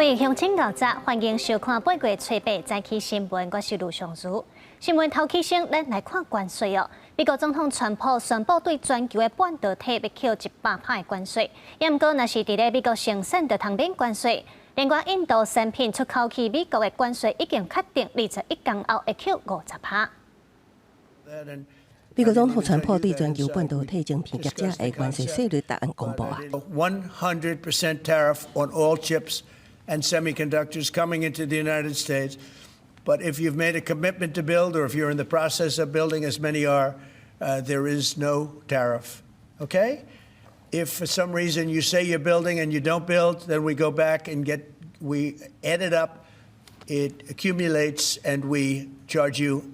各位乡亲高宅，欢迎收看8月8早起新闻，我是卢尚如。新闻头起先，咱来看关税哦。美国总统川普宣布对全球的半导体要扣100%的关税，也毋过若是伫咧美国生产就通免关税。另外，印度产品出口去美国的关税已经确定21天后会扣50%。美国总统川普对全球半导体晶片业者的关税税率答案公布啊。100% tariff on all chips and semiconductors coming into the United States. But if you've made a commitment to build, or if you're in the process of building, as many are, there is no tariff. Okay? If for some reason you say you're building and you don't build, then we go back and we add it up, it accumulates, and we charge you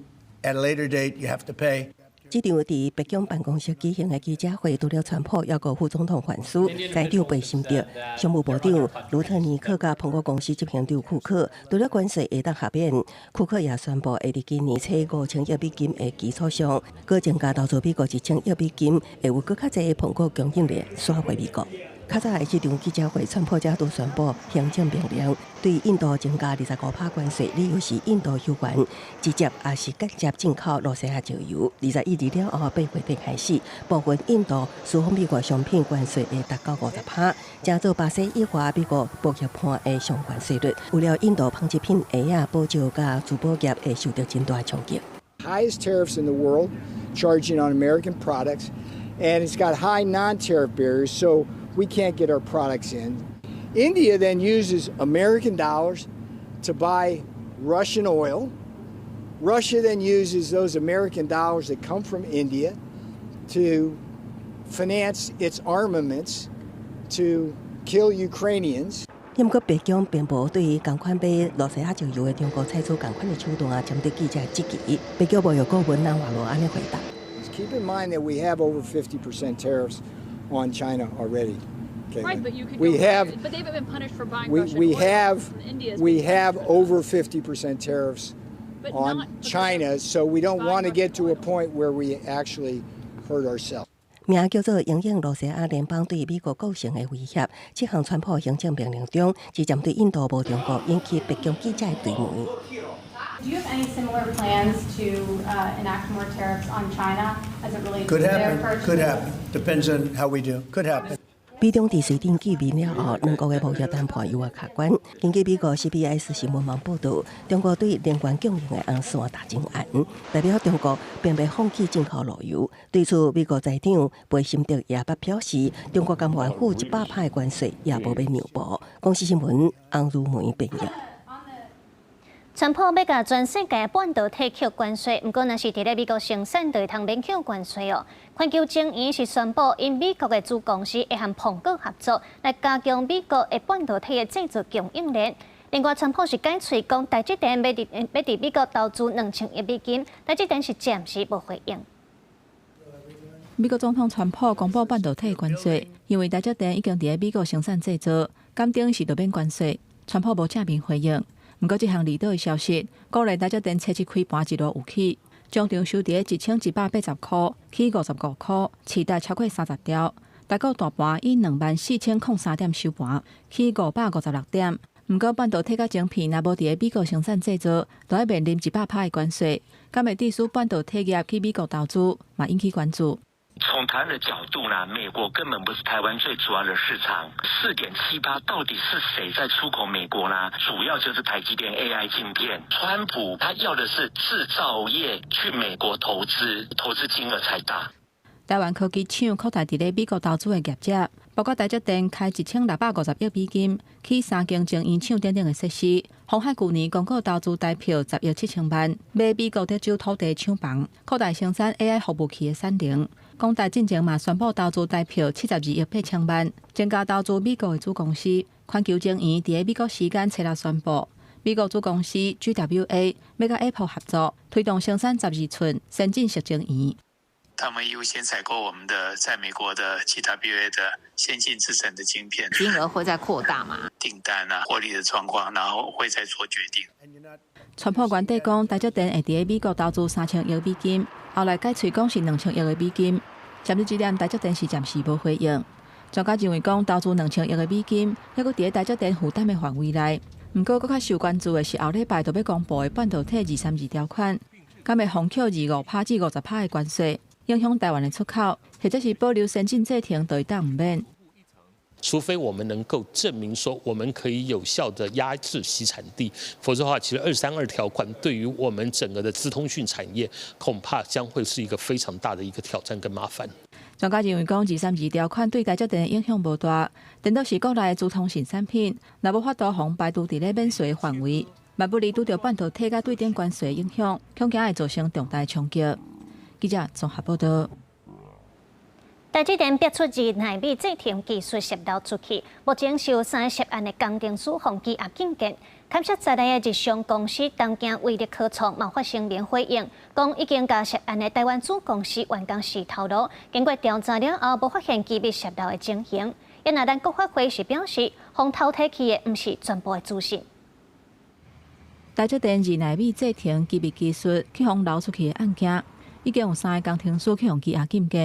at a later date. You have to pay. 这场伫白宫办公室举行的记者会，除了川普要告副总统还书，该场被心着商务部长卢特尼克甲苹果公司执行长库克，除了关税会当下免，库克也宣布会伫今年初5000亿美金的基础上，搁增加投资美国1000亿美金，会有搁较侪的苹果供应链刷回美国。较早的这场记者会，川普才都宣布行政命令对印度增加25%关税，理由是印度有关直接也是间接进口罗西亚石油。21日了后8月底开始，部分印度输往美国商品关税会达到50%，正做巴西以外美国补贴盘的相关税率。为了印度纺织品鞋啊、保照甲珠宝业会受到真大冲击。Highest tariffs in the world, charging on American products, and it's got high non-tariff barriers, so we can't get our products in. India then uses American dollars to buy Russian oil. Russia then uses those American dollars that come from India to finance its armaments to kill Ukrainians. 不过，北京并无对于同款买罗西亚石油的中国采取同款的手段啊，针对记者质疑。北京贸易顾问南华罗安尼回答 ：Keep in mind that we have over 50% tariffs on China already. Okay, right, but you could we have, but they've been punished for buying Russian oil from India. We have over 50% tariffs on China, so we don't want to get to a point where we actually hurt ourselves. 名叫做应应罗西亚联邦对美国构成的威胁，这项川普行政命令中，是针对印度无中国引起北京记者的追问。Do you have any similar plans to enact more tariffs on China as it relates Could to their happen. purchases? Could happen. Depends on how we do. Could happen. 美中伫水电见面了后，两国的贸易谈判又卡关。根据美国 CBS 新闻网报道，中国对能源供应的红线大增严，代表中国并未放弃进口路由。对此，美国财长贝辛德也捌表示，中国甘愿付100%的关税，也无要让步。公司新闻洪如梅编译。川普要甲全世界半导体扣关税，不过若是伫咧美国生产，就会通免扣关税哦。环球晶圆是宣布，因美国的子公司会和苹果合作，来加强美国的半导体的制造供应链。另外，川普是解喙讲，台积电要伫美国投资2000亿美金，台积电是暂时无回应。美国总统川普公布半导体关税，因为台积电已经伫咧美国生产制造，鉴定是就免关税。川普无正面回应。不过，这项离岛的消息，鼓励台积电切一开盘一路有起，中场收伫1180块起55块，期待超过30条。台股大盘以24003点收盘，起556点。不过，半导体甲晶片若无伫咧美国生产制造，就要面临100%的关税，敢会致使半导体业去美国投资，嘛引起关注。从台湾的角度呢，美国根本不是台湾最主要的市场。4.78到底是谁在出口美国呢？主要就是台积电 AI 晶片。川普他要的是制造业去美国投资，投资金额才大。台湾科技厂扩大伫咧美国投资的业者，包括台积电开1650亿美金去3间晶圆厂等等的设施。鸿海去年公告投资台票10亿7千万，买美国德州土地厂房，扩大生产 AI 服务器的产能。广大进前嘛宣布投资台票72亿8千万，增加投资美国的子公司。环球晶圆伫咧美国时间7日宣布，美国子公司 GWA 要甲 Apple 合作，推动生产12寸先进式晶圆。他们优先采购我们的在美国的 GWA 的先进制程的晶片，金额会再扩大吗？订单啊、获利的状况，然后会再做决定。川普原底讲，台积电会伫咧美国投资3000亿美金，后来改喙讲是2000亿的美金。针对这点，台积电是暂时无回应。专家认为讲，投资2000亿的美金，还佫伫台积电负担的范围内。不过，佫较受关注的是后礼拜就要公布的半导体232条款，敢会封扣25%至50%的关税，影响台湾的出口，或者是保留先进制程就会当唔免。除非我们能够证明说我们可以有效的压制其产地，否则的话，其实232条款对于我们整个的资通讯产业，恐怕将会是一个非常大的一个挑战跟麻烦。专家认为讲232条款对台积电的影响无大，但都是国内的资通讯产品，若无法度防排除伫咧免税的范围，万不利拄着半导体甲对顶关税影响，恐惊会造成重大冲击。记者综合报道。台积电逼出2奈米制程技术泄露出去，目前受3涉案的工程师宏基也警告，勘测在内的日商公司东京威力科创冒发声明回应，讲已经甲涉案的台湾子公司员工时透露，经过调查了后，无发现机密泄露的情形。因那咱国发会是表示，风偷提起的毋是全部的资讯。台积电2奈米制程机密技术去互流出去的案件，已经有3个工程师去宏基也警告。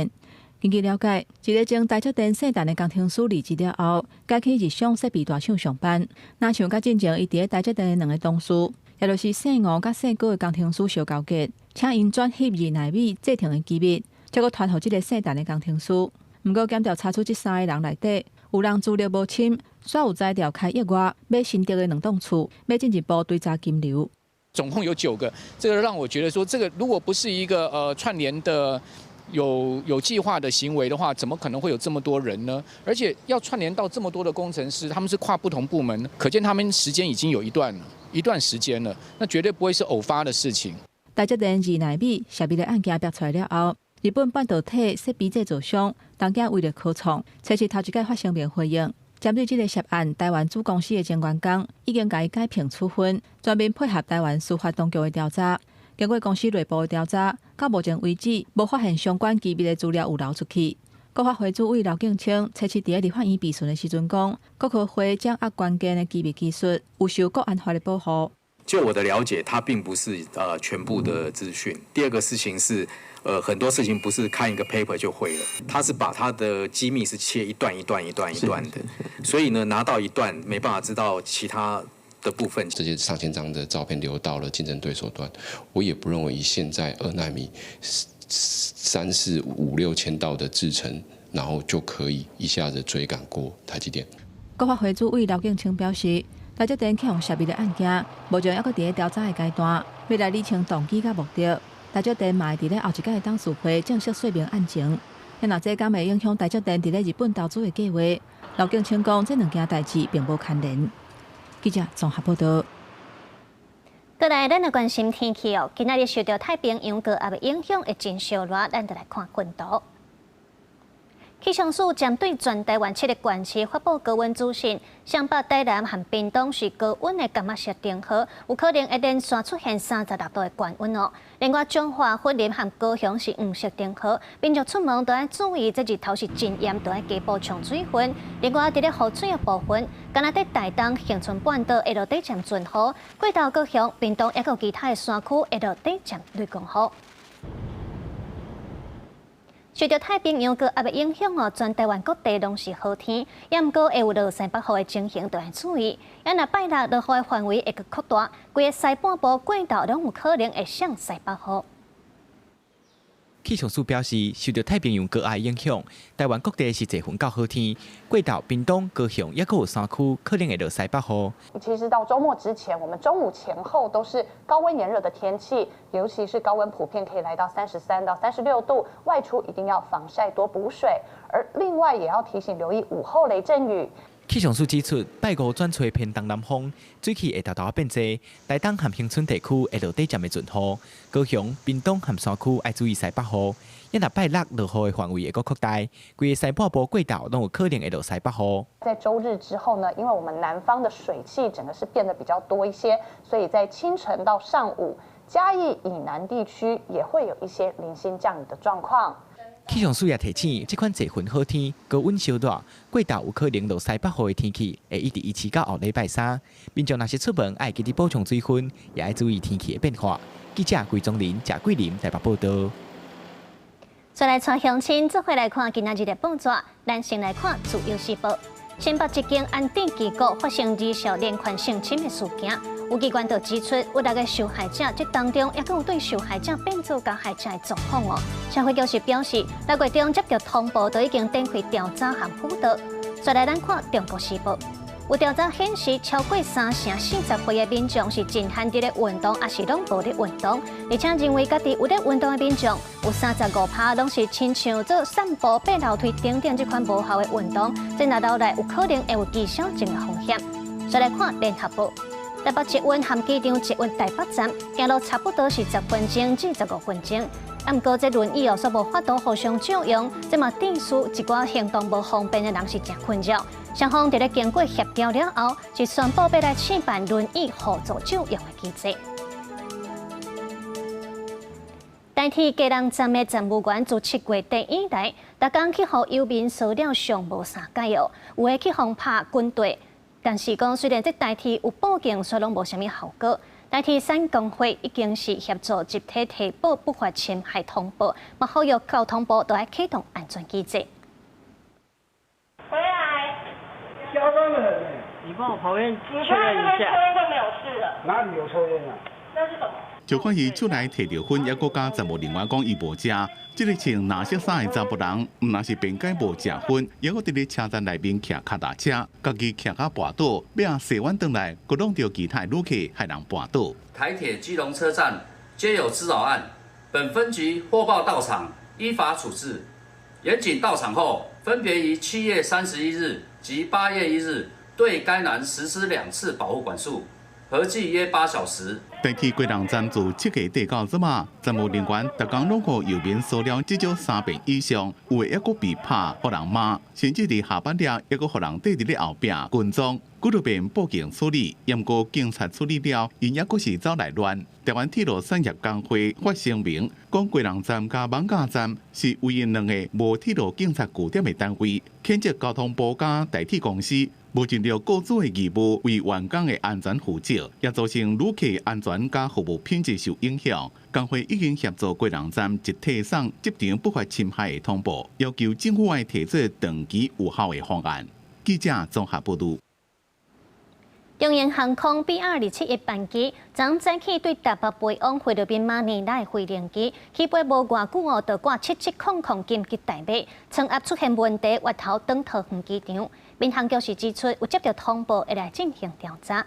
根据了解，一个从台积电姓陈的工程师离职了后，改去日商设备大厂上班。那像甲进前伊伫咧台积电的2个同事，也就是姓吴甲姓高的工程师相交结，请因转翕2奈米制程的机密，结果传互即个姓陈的工程师。不过检调查出这3个人内底，有人资料无清，煞有材料开业外买新竹的2栋厝，要进一步追查金流。总共有9个，这个让我觉得说，这个如果不是一个串联的。有计划的行为的话，怎么可能会有这么多人呢？而且要串联到这么多的工程师，他们是跨不同部门，可见他们时间已经有一段时间了，那绝对不会是偶发的事情。台积电2奈米涉密的案件爆出来了后，日本半导体设备制造商东京威力科创测试头一届发声明回应，针对这个涉案台湾子公司的前员工，已经甲伊改评处分，全面配合台湾司法当局的调查。经过公司内部的调查，到目前为止，无发现相关机密的资料有流出去。国发会主委刘敬清测试伫立法院备询的时阵讲，国科会掌握关键的机密技术，有受国安法的保护。就我的了解，它并不是全部的资讯。第二个事情是，很多事情不是看一个 paper 就会了，它是把它的机密是切一段的，所以呢，拿到一段没办法知道其他。的部分，这些上千张的照片流到了竞争对手端，我也不认为以现在2奈米3、4、5、6千道的制程，然后就可以一下子追赶过台积电。国发会主委刘敬清表示，台积电去互涉密的案件，目前还佫伫咧调查的阶段，未来理清动机甲目的。台积电嘛会伫咧后一届的董事会正式说明案情。若这敢会影响台积电伫咧日本投资的计划？刘敬清讲，这2件代志并无牵连。记者综合报道。过来，咱来关心天气哦。今仔日受到太平洋高压的影响，会真烧热，咱就来看温度。气象署针对全台湾7个县市发布高温资讯，上北、台南和屏东是高温的柑仔色灯号，有可能会连续出现36度的高温哦。另外，彰化、云林和高雄是黄色灯号，民众出门都要注意，这日头是真炎，都要加补充水分。另外，伫咧雨水的部分，今仔日台东、恒春半岛会落底渐准雨，过到高雄、屏东也有其他的山区会落底渐雷公雨。受到太平洋高压的影响哦，全台湾各地拢是好天，也毋过会有落西北雨的情形，都要注意。若拜六落雨的范围会搁扩大，规个西半部轨道拢有可能会向西北雨。气象署表示，受到太平洋高压影响，台湾各地是侪云到好天，过到屏东、高雄也有山区可能会落西北雨。其实到周末之前，我们中午前后都是高温炎热的天气，尤其是高温普遍可以来到33到36度，外出一定要防晒多补水。而另外也要提醒留意午后雷阵雨。气象署指出，拜五转吹偏东南风，水汽会大变济，台东和恒春地区会落底渐的准雨，高雄、屏东和山区要注意西北雨。因若拜六落雨的范围会搁扩大，规个西半部轨道都有可能会落西北雨。在周日之后呢，因为我们南方的水汽整个是变得比较多一些，所以在清晨到上午，嘉义以南地区也会有一些零星降雨的状况。气象署也提醒，这款侪云好天、高温烧热、过道有可能落西北雨的天气，会一直维持到后礼拜3。民众若是出门，爱记得补充水分，也要注意天气的变化。记者桂宗林、贾桂林台北报道。再来带乡亲做回来看今仔日的报纸，咱先来看自由时报。新北一间安定机构发生二小连环性侵的事件，有机关就指出，有6个受害者，这当中也有对受害者变做加害者的状况哦。社会局是表示，6月中接到通报，就已经展开调查和辅导。再来咱看中国时报。有调查显示，超过3成40岁的民众是真罕伫咧运动，也是拢无咧运动。而且认为家己有咧运动的民众，有35%拢是亲像做散步、爬楼梯等等这款无效的运动，这若留来有可能会有肌少症的风险。再来看联合报，台北捷运和机场捷运台北站行路差不多是10分钟至15分钟。啊，毋过这轮椅所无法度互相照用，这嘛导致一寡行动无方便的人是真困扰。双方在咧经过协调了后，是宣布要来试办轮椅互助照用的机制。代替基隆站的站务员自7月底以来，逐工去互邮民收了上无3届哦，有的去互拍军队，但是讲虽然这代替有报警，却拢无啥物效果。代替三工会已经是协助集体提报不法侵害通报，嘛呼吁交通部都要启动安全机制。回来，嚣张的很。你帮我旁边确认一下。你看这边抽烟就没有事了。哪里有抽烟啊？那是什么？就看伊出来摕着烟，也搁加10无另外讲伊无食。这个穿蓝色衫的查甫人，毋若是便解无食烟，也搁伫咧车站内面骑脚踏车，家己骑到跋倒，要洗完转来，搁弄着其他旅客害人绊倒。台铁基隆车站皆有滋扰案，本分局获报到场，依法处置。严警到场后，分别于7月31日及8月1日对该男实施2次保护管束，合计约8小时。代替基隆站自7月底到即嘛，站务人员逐工拢互邮民收了至少3遍以上，有的还佫被拍，互人骂，甚至伫下班了，还佫互人缀伫咧后壁跟踪，几多遍报警处理，验过警察处理了，因还佫是走来乱。台湾铁路产业工会发声明，讲基隆站甲艋舺站是唯一2个无铁路警察据点的单位，谴责交通部甲代替公司无尽到雇主的义务，为员工的安全负责，也造成旅客安全甲服务品质受影响。工会已经协助基隆站一提送这场不法侵害的通报，要求政府要提出长期有效的方案。记者综合报道。中英航空 BR271班机昨早起对台北飞往菲律宾马尼拉的飞行机起飞无偌久哦，就挂7700紧急代码，舱压出现问题，越头转桃园机场。民航局是指出，有接到通报，会来进行调查。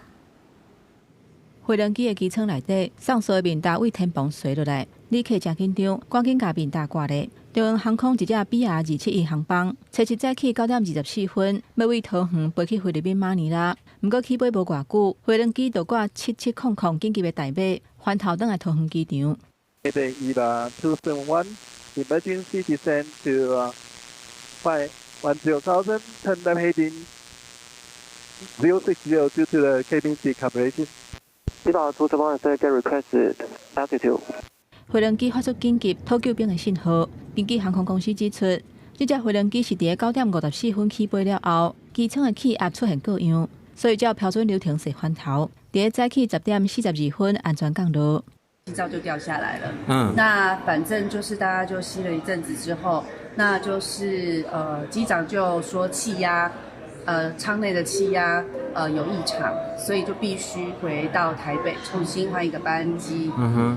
飞行机的机舱内底，上所的面搭为天棚垂落来，旅客真紧张，赶紧甲面搭挂咧。中英航空一只 BR271航班，初7早起9点24分，要为桃园飞去菲律宾马尼拉。不过起飞无偌久，飞行机就挂7700紧急的代码，翻头转来桃园机场。271 emergency descent to 510,000 turn left heading 060 due to the cabin decompression. 271 get requested altitude. 飞行机发出紧急讨救兵的信号。根据航空公司指出，这只飞行机是伫9点54分起飞了后，机舱的气压出现各样，所以照标准流程设翻头。伫早起10点42分安全降落，机罩就掉下来了。那反正就是大家就吸了一阵子之后，那就是机长就说气压。舱内的气压有异常，所以就必须回到台北重新换一个班机，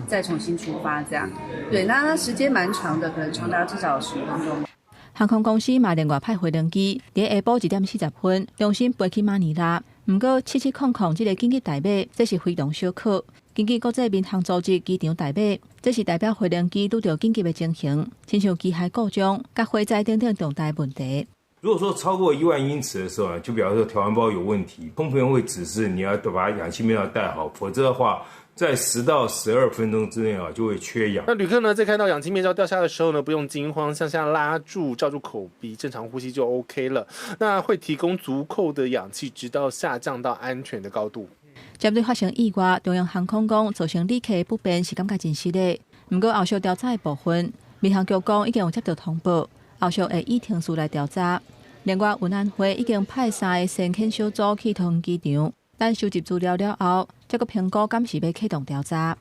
再重新出发这样。对，那时间蛮长的，可能长达至少10分钟。航空公司嘛另外派飞行机伫下晡1点40分重新飞去马尼拉。不过7700这个紧急代码，这是非常小可。根据国际民航组织机场代码，这是代表飞行机遇到紧急的情形，亲像机械故障、甲火灾等等重大问题。如果说超过1万英尺的时候呢，就表示说调温包有问题，空服员会指示你要把氧气面罩戴好，否则的话，在10到12分钟之内啊，就会缺氧。那旅客呢，在看到氧气面罩掉下的时候呢，不用惊慌，向下拉住，罩住口鼻，正常呼吸就 OK 了。那会提供足够的氧气，直到下降到安全的高度。针对发生意外，中央航空讲造成旅客不便是感觉真实的。不过后续调查的部分，民航局讲已经有接到通报。后续会以程序来调查。另外，运安会已经派3个先遣小组去桃园机场，等收集资料了后，再个评估敢是要启动调查。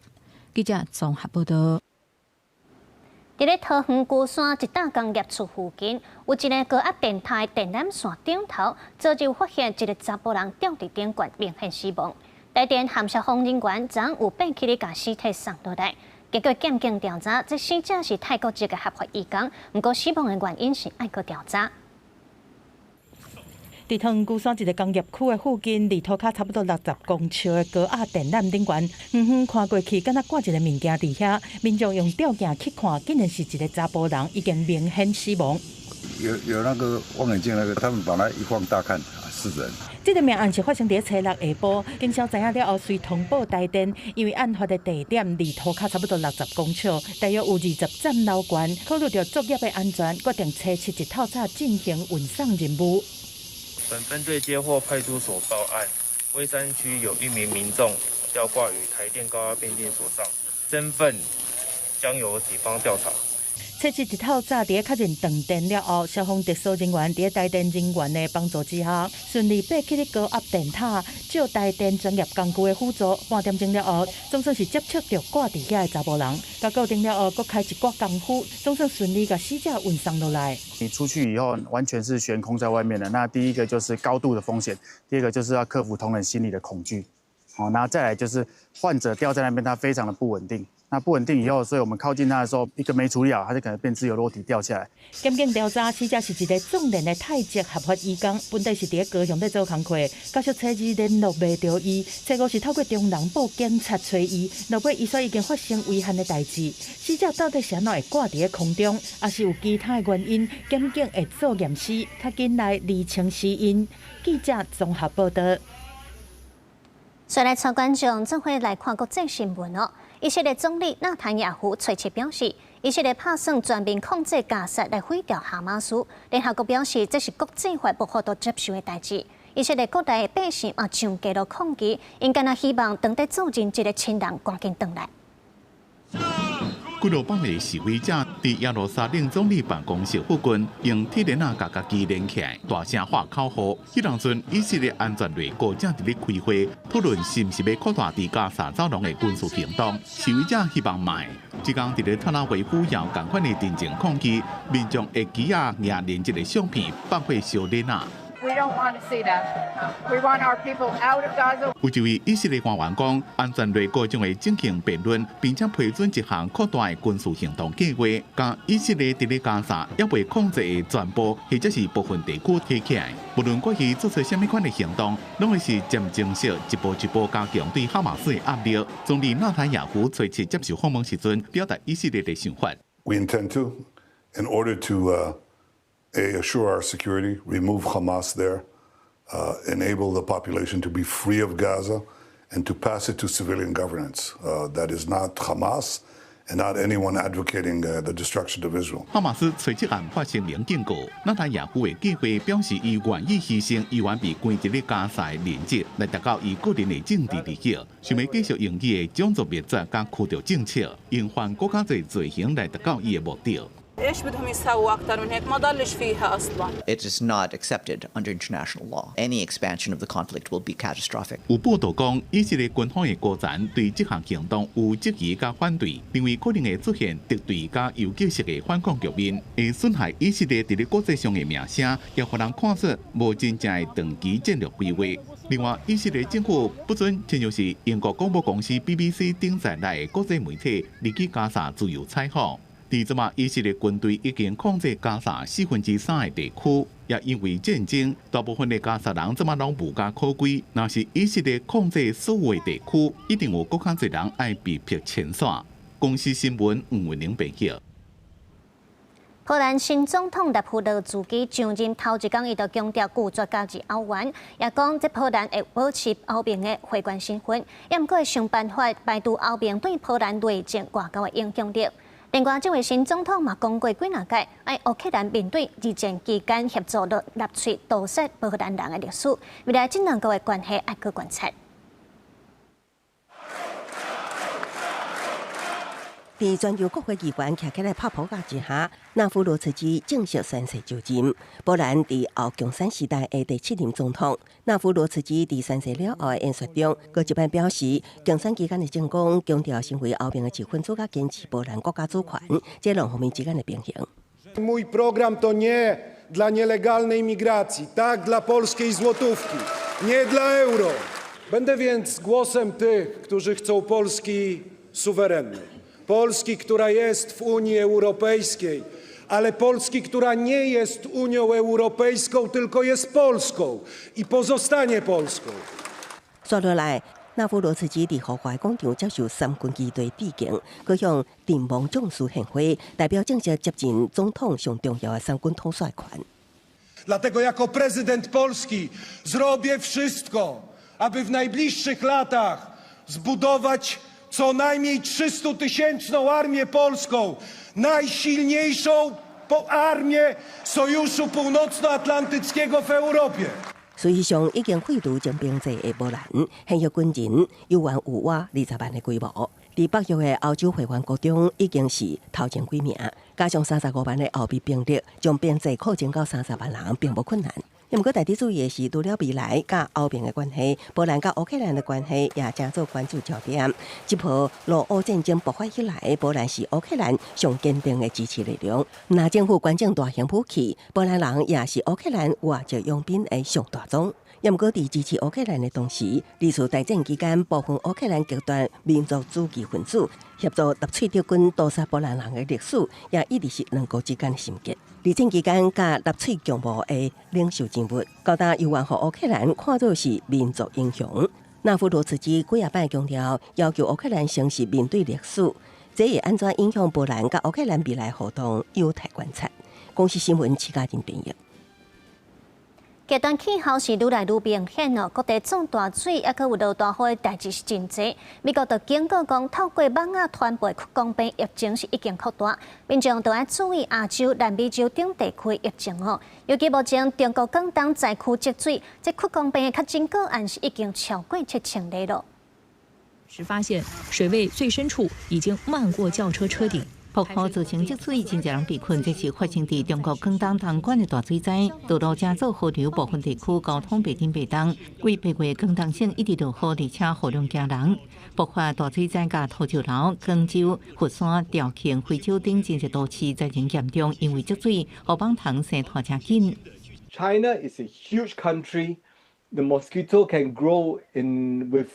记者综合报道。伫咧桃园高山一大工业处附近，有一个高压电台电缆线顶头，早就发现一个查甫人吊伫顶悬，明显死亡。台电和消防人员昨有爬起咧，将尸体送落来。结果检警调查，这死者是泰国籍嘅合法移工，不过死亡的原因是爱搁调查。伫桃园高山一个工业区的附近，离涂骹差不多60公尺的高压电缆顶悬，远远看过去，敢若挂一个物件伫遐。民众用吊镜去看，竟然是一个查甫人，已经明显死亡。有那个望远镜那个，他们把它一放大看，是人。这个命案是发生在初6下晡，警消知影了后，随通报台电，因为案发的地点离涂骹差不多60公尺，大约有20站楼悬，考虑到作业的安全，决定初7日透早进行运送任务。本分队接获派出所报案，龟山区有1名民众吊挂于台电高压变电所上，身份将由警方调查。初7日透早，伫确认断电了后，消防特殊人员伫台电人员的帮助之下，顺利爬起咧高压电塔，借台电专业工具的辅助，半点钟了后，总算是接触到挂伫遐的查甫人。到固定了后，搁开一挂功夫，总算顺利把死者运送落来。你出去以后，完全是悬空在外面的。那第一个就是高度的风险，第二个就是要克服同仁心理的恐惧。好，那再来就是患者吊在那边，他非常的不稳定。那不稳定以后，所以我们靠近他的时候，一个没处理好，他就可能变自由落体掉下来。检警调查，死者是一个壮年的泰籍合法移工，本地是伫高雄在做工课，到初2联络袂到伊，初5是透过中南部警察找伊，落尾伊说已经发生危险的代志。死者到底是安怎会挂伫空中，还是有其他的原因？检警会做验尸，较紧来厘清死因。记者综合报道。再来，超观众正会来看国际新闻哦。以色列总理纳坦雅胡初7表示，以色列打算全面控制加沙来毁掉哈马斯。联合国表示，这是国际法不可多接受的代志。以色列各地的百姓也上街头抗议，因敢若希望当地组成一个亲人赶紧回来。几落百个示威者伫耶路撒冷总理办公室附近，用铁链甲家己连起来，大声喊口号。迄当阵，以色列安全内阁正伫咧开会，讨论是毋是要扩大伫加沙走廊的军事行动。示威者希望卖。即天伫咧特拉维夫也有共款的电情抗议，民众会举啊拿连接的相片放火烧链啊。We don't want to see that. We want our people out of Gaza. 有一位以色列官员讲，安全内阁将会进行辩论，并且批准一项扩大的军事行动计划，将以色列伫咧加沙也未控制的全部或者是部分地区提起来。无论过去做出什么款的行动，拢会是渐进式一步一步加强对哈马斯的压力。总理纳坦雅胡初7接受访问时阵，表达以色列的想法。We intend to, in order to assure our security, remove Hamas there, enable the population to be free of Gaza, and to pass it to civilian governance. That is not Hamas and not anyone advocating the destruction of Israel. 哈马斯初7案发声明警告，纳坦雅胡的计划表示，伊愿意牺牲伊原被关伫咧加沙的连接，来达到伊个人的政治利益，想要继续用伊的种族灭绝甲驱逐政策，用犯更加侪罪行来达到伊的目的。ايش بدهم يسووا اكثر من هيك ما ضلش فيها اصلا. It is not accepted under international law. Any expansion of the conflict will be catastrophic. 有报道讲，以色列军方的高层对这项行动有质疑甲反对，认为可能会出现敌对甲游击式的反抗局面，会损害以色列伫咧国际上的名声，也互人看出无真正的长期战略规划。另外，以色列政府不准，亲像是英国广播公司 BBC 顶载来的国际媒体入去加沙自由采访。伫即马，以色列军队已经控制加沙3/4的地区，也因为战争，大部分的加沙人即马拢无家可归。若是以色列控制所有的地区，一定有更较侪人爱被迫迁徙。公司新闻黄文玲报道。波兰新总统纳普勒茨基上任头一天，伊就强调拒绝加入欧元，也讲这波兰会保持欧盟的会员身份，也毋过会想办法排除欧盟对波兰内政外交的影响力。另外，这位新总统嘛讲过几若届，爱乌克兰面对二战期间协助纳粹屠杀波兰人的历史，未来这两个的关系爱去观察。在全球各国议员徛起来拍扑克之下，纳夫罗茨基正式宣誓就任。波兰在后共产时代的第7任总统。纳夫罗茨基在宣誓了后的演说中，佮一般表示，共产期间的成功强调成为后面的7分组甲坚持波兰国家主权，这两方面之间的平衡。Mój program to nie dla nielegalnej migracji, tak dla polskiej złotówki, nie dla euro. Będę więc głosem tych, którzy chcą Polski suwerennej. Polski, która jest w Unii Europejskiej, ale Polski, która nie jest Unią Europejską, tylko jest Polską i pozostanie Polską. 说落来，纳夫罗茨基在户外广场接受3军机队致敬，佮向阵亡将士献花，代表正式接近总统上重要的3军统帅权。Dlatego jako prezydent Polski zrobię wszystko, aby w najbliższych latach zbudować co najmniej 300-tysięczną armię polską, najsilniejszą armię Sojuszu Północnoatlantyckiego w Europie. 实际上已经废除征兵制的波兰，现役军人有完有瓦20万的规模。在北约的欧洲会员国中，已经是头前几名，加上35万的后备兵力，将编制扩增到30万人，并不困难。不过，大家注意的是，除了未来甲欧盟的关系，波兰甲乌克兰的关系也正做关注焦点。这波俄乌战争爆发以来，波兰是乌克兰上坚定的支持力量。那政府关键大型武器，波兰人也是乌克兰外交用品的上大宗。不过，在支持乌克兰的同时，二次大战期间，部分乌克兰极端民族主义分子协助纳粹德军屠杀波兰人的历史，也一直是两国之间的心结。二战期间，甲纳粹共谋的领袖人物，高达犹原和乌克兰看作是民族英雄。纳夫罗茨基几啊摆强调，要求乌克兰诚实面对历史，这会安怎影响波兰甲乌克兰未来互动，有待观察。公司新闻齐家人编译。极端气候是愈来愈明显哦，各地涨大水，也佮有落大雨的代志是真侪。美国就警告讲，透过网啊传播曲江边疫情是已经扩大，民众都要注意亚洲、南美洲等地区疫情哦。尤其目前中国广东灾区积水，这曲江边的确诊个案是已经超过7000例了。时发现水位最深处已经漫过轿车车顶。暴雨造成积水，真侪人被困。这是发生在中国广东东莞的大水灾，道路正走河流部分地区交通白天白冬。为8月广东省一直落雨，而且雨量惊人。爆发大水灾甲土石流、广州、佛山、肇庆、惠州等真侪都市灾情严重，因为积水，雨帮塘生拖真紧。China is a huge country. The mosquito can grow with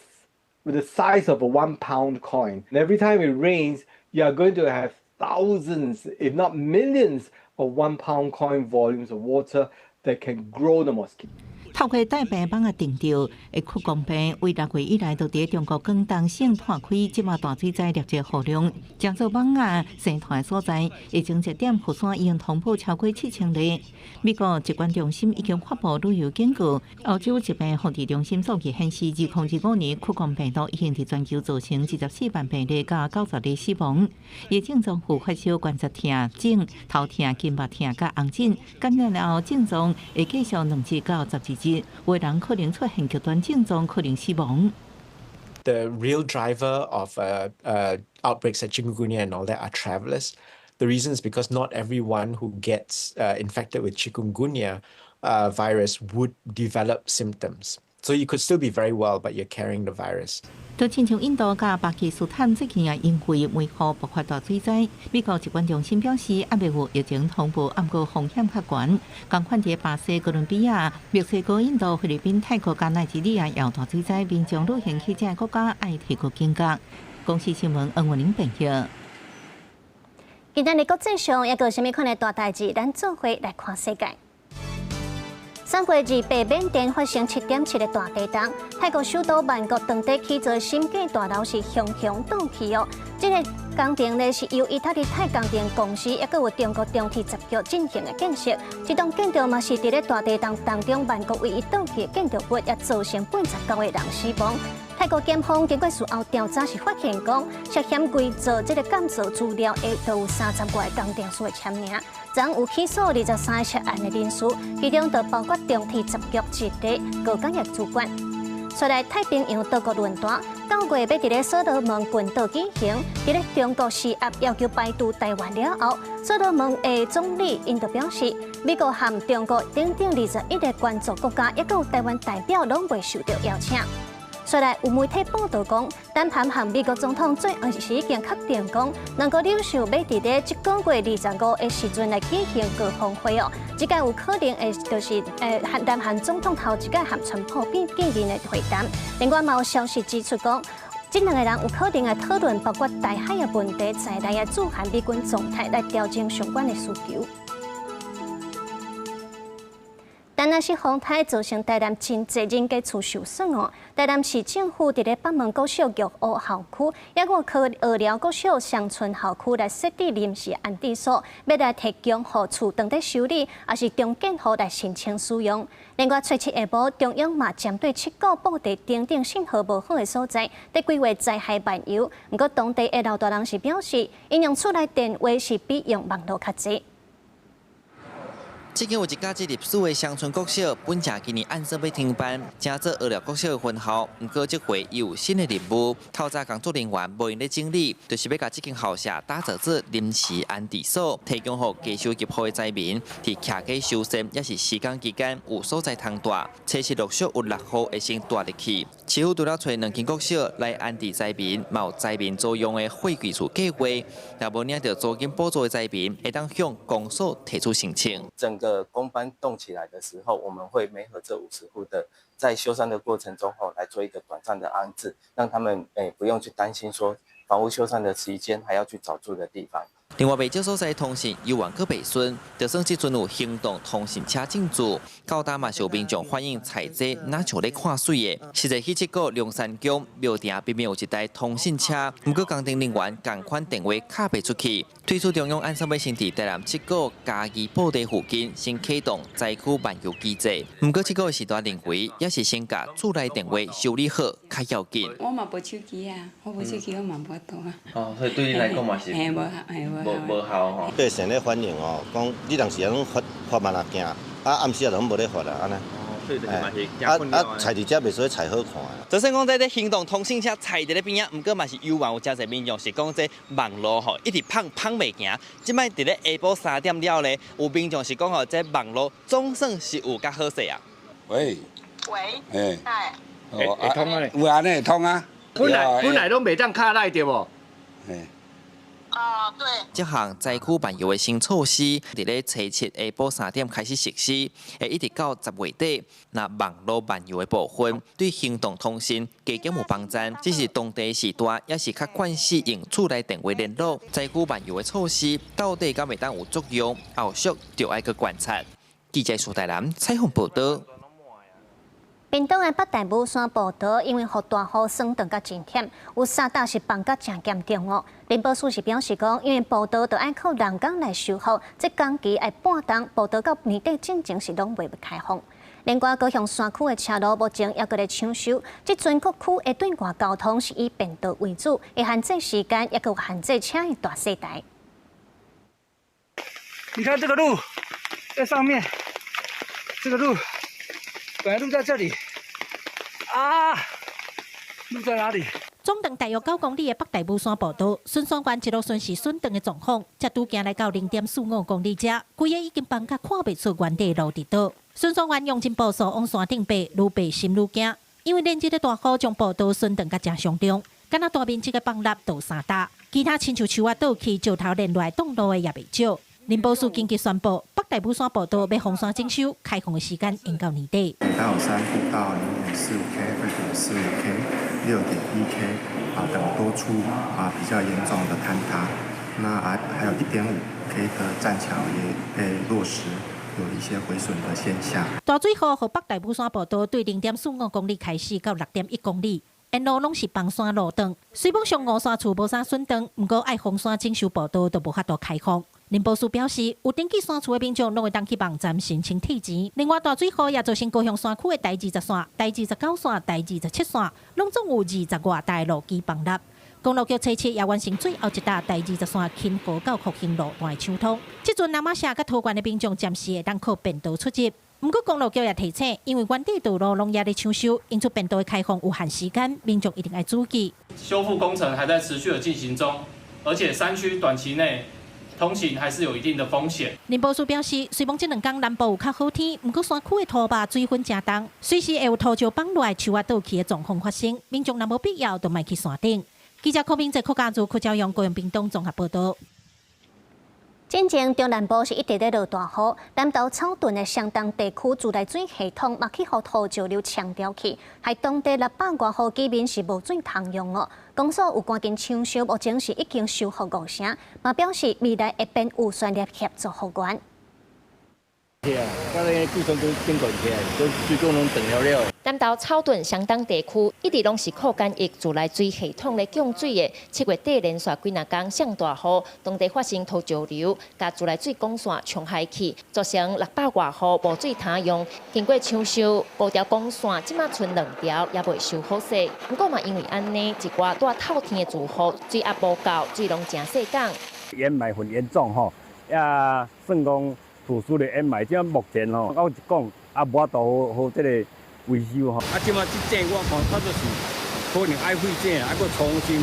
the size of a 1 pound coin. And every time it rains, you are going to have thousands, if not millions, of 1 pound coin volumes of water that can grow the mosquito. 透过大白网啊定调，的曲江边为6月以来，就伫中国广东省拓开即马大水灾烈节雨量，将做网啊生团所在，疫情热点佛山已经通报超过7000例。美国疾管中心已经发布旅游警告，欧洲疾病控制中心数据显示，2025年曲江病毒已经伫全球造成24万病例甲90例死亡。疫症状复发烧、关节痛、疹、头痛、筋膜痛甲红疹，感染后症状会继续2至到12日，有人可能出现极端症状，可能死亡。The real driver of outbreaks like chikungunya and all that are travelers. The reason is because not everyone who gets infected with chikungunya virus would develop symptoms. So you could still be very well, but you're carrying the virus. 就亲像印度甲巴基斯坦最近也因为梅雨爆发大水灾，美国疾管中心表示，还未有疫情通报，不过风险较悬。同款在巴西、哥伦比亚、墨西哥、印度、菲律宾、泰国甲奈及利亚也有大水灾，民众旅行去这些国家爱提高警觉。公司新闻恩文玲编译。今天的国际上，也有什么款的大代志？咱做伙来看世界。3月2日，缅甸发生7.7的大地震，泰国首都曼谷当地起座新建大楼是熊熊倒去哦。这个工程呢是由意大利太钢电公司，也有中国中铁集团进行的建设。这栋建筑嘛是伫咧大地震当中，曼谷唯一倒去的建筑物，也造成89个人死亡。泰国检方经过事后调查是发现讲，涉嫌伪造这个建造资料的都有30多个工程师的签名。昨有起诉23个涉案的人士，其中就包括中铁集团一个高工业主管。出来太平洋岛国论坛，9月要伫咧所罗门群岛举行。伫咧中国施压要求摆渡台湾了后，所罗门的总理因就表示，美国和中国等21个关注国家，也有台湾代表拢未受到邀请。虽然有媒体报道讲，谈判和美国总统最后是已经确定讲，两个领袖要伫咧这个月25的时阵来举行高峰会哦。这个有可能会就是谈判总统头一个和川普见面的会谈。另外，嘛有消息指出讲，这两个人有可能来讨论包括台海的问题，在内的驻韩美军状态来调整相关的需求。但那是风台造成台南真侪人家厝受损哦。台南市政府伫咧北门国小玉湖校区，也有去二寮国小乡村校区来设置临时安置所，要来提供予厝当地修理，也是重建户来申请使用。另外，初七下晡，中央嘛针对7个布地等信号无好的所在，伫规划灾害漫游。不过，当地的老大人是表示，因用厝内电话是比用网络较济。最近有一家入厝的乡村国小，本正今年按说要停办，正做二寮国小的分校。不过这回又有新的任务，透早工作人员无用咧整理，就是要甲这间校舍打造做临时安置所，提供予家收入户的灾民，伫徛街修缮，也是时间期间有所在通住。初七陆续有6户会先住入去。市府除了找2间国小来安置灾民，嘛有灾民租用的会柜厝计划，若无领到租金补助的灾民，会当向公所提出申请。整个公班动起来的时候，我们会媒合这50户的，在修缮的过程中来做一个短暂的安置，让他们不用去担心说房屋修缮的期间还要去找住的地方。另外，未少所在通讯犹原阁未顺，就算即阵有行动通讯车进驻，高达嘛有民众反映采这哪像咧看水的。实在去这个龙山宫庙埕边边有一台通讯车，不过工程人员同款电话卡不出去。推出中央安三尾先伫台南7个嘉义布地附近先启动灾区漫游机制，不过这个时段认为也是先甲厝内电话修理好较要紧。我嘛无手机啊，我无手机我嘛无法度啊。哦，所以对你来讲嘛是无效吼。百姓咧反映哦，讲你当时拢发慢啊惊，暗时啊拢无咧发啦，安尼。所以就是嘛是真困扰。踩伫遮袂使踩好看。就算讲在行动通讯车踩伫咧边啊，不过嘛是犹原有真侪民众是讲这网络吼一直碰袂行。即摆伫咧下晡3点了咧，有民众是讲吼这网络总算是有较好势啊。喂。喂。哎。会通啊咧。有安尼会通啊。本来拢袂当卡来对无？嘿。对。这项灾区漫游的新措施，伫咧初7下晡3点开始实施，会一直到10月底。那网络漫游的部分，对行动通讯加减有帮助，只是当地时段也是较惯使用厝内电话联络。灾区漫游的措施到底敢袂当有作用？后续就要去观察。记者苏台南采访报道。屏东的北大武山步道因为雨大雨霜断甲真忝，有3搭是放甲真严重哦。林保署是表示讲，因为步道就爱靠人工来修复，这工期要半冬，步道到年底进前是拢袂开放。另外，高雄山区的车路目前也搁咧抢修，即全国区的对外交通是以便道为主，会限制时间，也搁限制车的大细台。你看这个路在上面，这个路本来路在这里，路在哪里？总长大约9公里的北大武山步道，顺山县一路顺时顺长的状况，才拄行来到0.45公里遮，规个已经放甲看袂出原地路地道。顺山县用尽步数往山顶爬，愈爬心愈惊，因为连日的大雨将步道顺长甲真上重，敢若大面积的崩塌都3搭，其他亲像树啊倒去、石头连落来挡路的也袂少。林保署紧急宣布，北大武山步道要封山整修，开放的时间延到年底。到3步道0.45K、2.4K、6.1K 等多处比较严重的坍塌，那还有1.5K 的栈桥也被落实有一些毁损的现象。大水河和北大武山步道对0.45公里开始到6.1公里。沿路拢是崩山路段，虽然上5山厝无啥损伤，不过爱封山整修步道都无法度开放。林保署表示，有登记山厝的民众拢会当去网站申请退钱。另外，大水河也造成高雄山区的第20线、第29线、第27线，拢总有20外台路基崩塌。公路局初7也完成最后一搭第20线轻河到复兴路段的抢通。即阵南马社甲桃园的民众暂时会当靠便道出入。不过公路局也提醒，因为原地道路拢也在抢修，因此便道开放有限时间，民众一定要注意。修复工程还在持续的进行中，而且山区短期内通行还是有一定的风险。林保署表示，虽望这2天南部有较好天，不过山区的土坝水分正重，随时会有土石崩落、树啊倒去的状况发生，民众若无必要，就莫去山顶。记者柯明在柯家族柯朝阳高雄屏东综合报道。真正中南部是一直在落大雨，南投草屯的相当地区自来水系统嘛去互土石流冲掉去，害当地600多户居民是无水通用哦。公所有赶紧抢修，目前是已经修复5成，嘛表示未来会变有专业协助复原。南投草屯相当地区一直拢是靠干役自来水系统来供水的。7月底连续几若天上大雨，当地发生土石流，甲自来水管线冲下去，造成600多户无水通用。经过抢修，5条管线即马剩2条，也未修好势。不过嘛，因为安尼，一寡住透天的住户水压无够，水拢真细港。掩埋很严重吼，也算讲。土司的掩埋，即目前吼，我是讲也无法度好这个维修吼。啊，即马这井我看它就是可能爱废井，还佫重新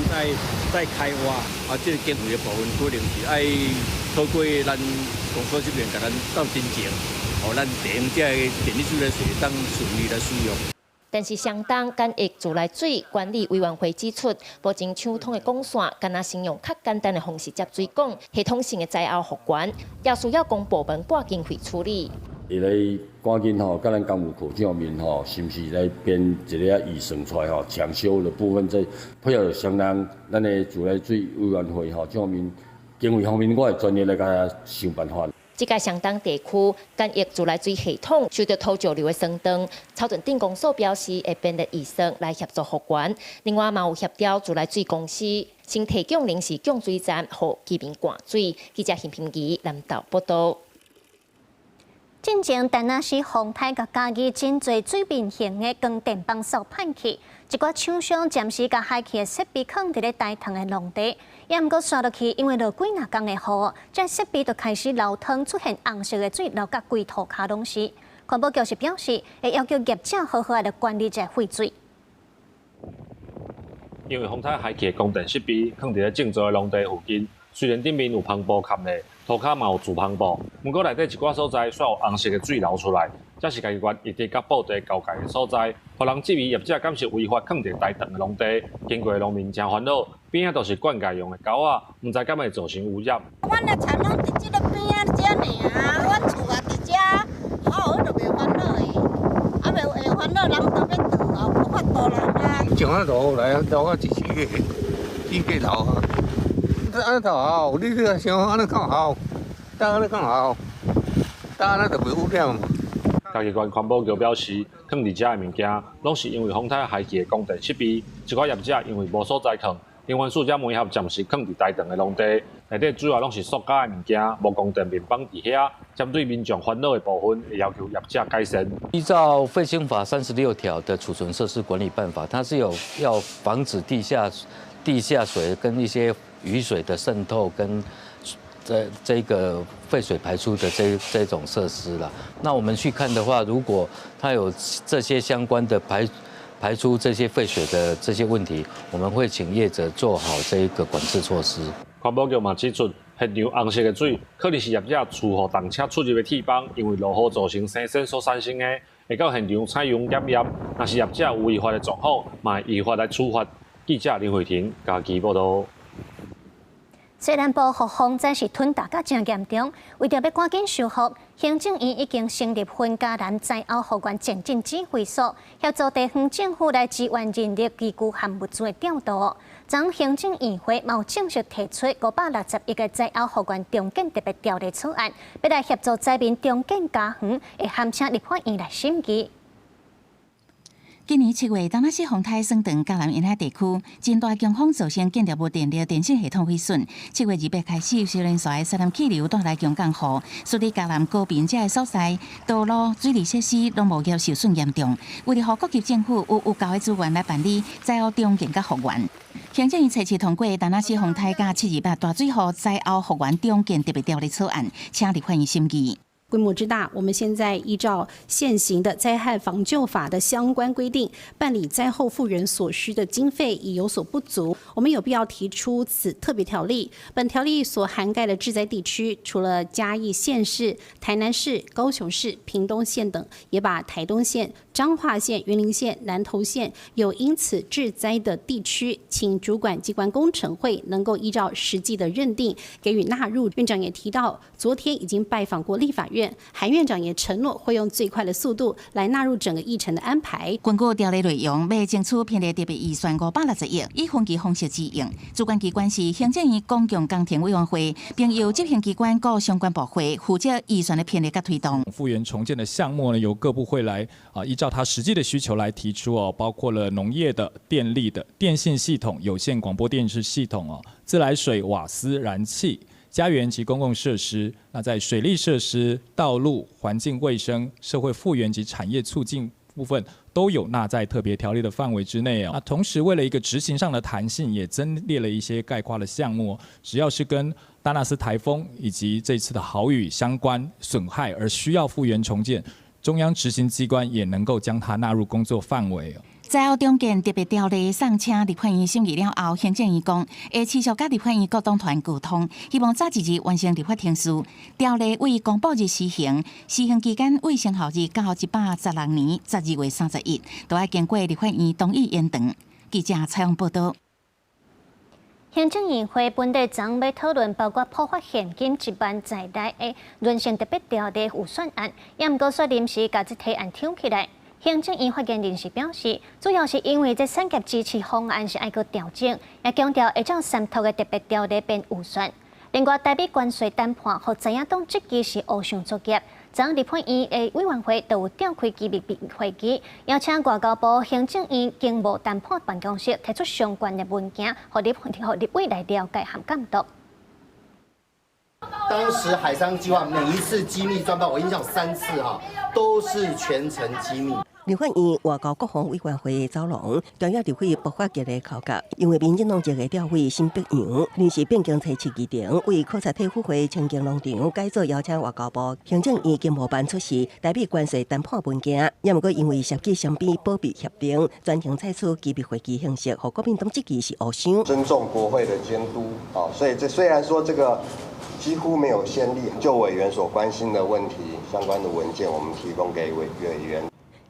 再开挖。啊，这个经费的部分可能是爱透过咱公所这边甲咱斗真情，互咱地方这个电力水的水当顺利来使用。但是相当干役自来水管理委员会指出，目前抢通的管线，敢若先用较简单的方式接水管，系统性的灾后复原，也需要公部门拨经费处理。伊来赶紧吼，甲咱工务科上面吼，是毋是来编一个预算出来吼，抢修的部分在配合相当咱的自来水委员会吼，这方面经费方面，我会专业来甲想办法。这个相当地区干役自来水系统受到土石流的损伤，草屯镇公所表示会编列预算来协助复原。另外，嘛有协调自来水公司先提供临时供水站，予居民灌水。记者邢平仪南投报道。进前，但那是洪台甲家己真侪水面型的光电棒扫歹去，一寡厂商暂时甲海去的设备放伫咧大塘的农地，也毋过刷落去，因为落几若天的雨，这设备就开始流汤，出现红色的水流甲规涂骹拢是。环保局是表示，会要求业者好好来管理这废水。因为洪台海去的供电设备放伫咧正座的农地附近，虽然顶面有帆布盖的。涂骹嘛有自帆布，不过内底一寡所在煞有红色的水流出来，这是家己县一直甲布地交界的所在，互人质疑业者敢是违法放伫大塘的农地，经过的农民真烦恼，边仔都是灌溉用的沟仔，唔知敢会造成污染。阮的田拢伫即个边仔遮尔，阮厝也伫遮，好就袂烦恼的，啊袂会烦恼，人都要倒啊，无法度人啊。种啊落来啊，落啊一个头啊。安尼就好，你这个想安尼更好，但安尼更好，但安尼就袂污染嘛。家己县环保局表示，放伫遮的物件，拢是因为洪台海期的供电设备，一寡业者因为无所在放，因为塑胶煤盒暂时放伫大塘的农地，内底主要拢是塑胶的物件，无供电面放伫遐。针对民众烦恼的部分，也要求业者改善。依照废氢法36条的储存设施管理办法，它是有要防止地下水跟一些雨水的渗透跟这个废水排出的这种设施了。那我们去看的话，如果它有这些相关的排出这些废水的这些问题，我们会请业者做好这个管制措施。环保局嘛指出，现场红色的水可能是业者厝后动车出入的铁帮，因为落雨造成生锈所产生的，会到现场采用检验。若是业者有违法的状况，嘛会依法来处罚。记者林慧婷家己报道。西南部雨风真是吞大甲真严重，为着要赶紧修复，行政院已经成立分家南灾后复原前进指挥所，协助地方政府来支援人力、机具和物资的调度。昨行政院会嘛有正式提出561个灾后复原重建特别条例草案，要来协助灾民重建家园，会函请立法院来审议。今年7月，当那是洪台、算长、嘉南沿海地区真大强风造成建筑物电力电信系统毁损。7月2日开始，小林线的西南气流带来强降雨，所以嘉南高屏这个所在道路、水利设施拢无业受损严重。为了让各级政府有够的资源来办理灾后重建甲复原，行政院7通过当那是洪台甲728大水后灾后复原重建特别条例草案，请立法院审议。规模之大，我们现在依照现行的灾害防救法的相关规定，办理灾后复原所需的经费已有所不足，我们有必要提出此特别条例。本条例所涵盖的治灾地区，除了嘉义县市、台南市、高雄市、屏东县等，也把台东县、彰化县、云林县、南投县有因此致灾的地区，请主管机关工程会能够依照实际的认定给予纳入。院长也提到，昨天已经拜访过立法院，韩院长也承诺会用最快的速度来纳入整个议程的安排。根据条例内容，要争取编列特别预算560亿，以分期方式支用。主管机关是行政院公共工程委员会，并由执行机关各相关部会负责预算的编列和推动。复原重建的项目呢，由各部会来依照它实际的需求来提出哦，包括了农业的、电力的、电信系统、有线广播电视系统哦、自来水、瓦斯、燃气、家园及公共设施。那在水利设施、道路、环境卫生、社会复原及产业促进部分都有纳在特别条例的范围之内哦。那同时为了一个执行上的弹性，也增列了一些概括的项目，只要是跟达纳斯台风以及这次的豪雨相关损害而需要复原重建，中央执行机关也能够将它纳入工作范围。灾后重建特别条例送请立法院审议了后，行政院讲会持续甲立法院各党团沟通，希望早一日完成立法程序。条例为公布日施行，施行期间为生效日到116年12月31日，都要经过立法院同意延长。记者采访报道。行政院会本地昨要讨论包括普发现金1万在内的人性特别条例预算案，也毋过说临时把这提案抢起来。行政院发言人士表示，主要是因为这产业支持方案是爱个调整，也强调会将3读的特别条例变预算。另外，台北关税谈判和知影党这期是互相作业。昨立法院的委员会都有召开机密会议，邀请外交部行政院经贸谈判办公室提出相关的文件，和立委来了解和监督。当时海商计划每一次机密专报，我印象3次哈，都是全程机密。立法院外交国防委员会走廊调阅立会爆发激烈口角，因为民进党一个调会新北洋临时变更初期议程，为考察体复会清境农场改造邀请外交部行政院经贸办出席台北关税谈判文件，也毋过因为涉及双边保密协定，专程采取机密会议形式，和国民党这期是互相尊重国会的监督啊，所以这虽然说这个几乎没有先例，就委员所关心的问题相关的文件，我们提供给委员。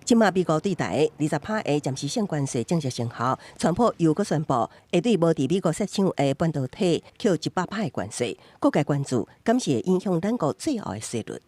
今麦美国对台20趴的暂时性关税正式生效，川普又搁宣布会对无伫美国设厂的半导体扣100趴的关税，各界关注敢是会影响咱国最后的税率。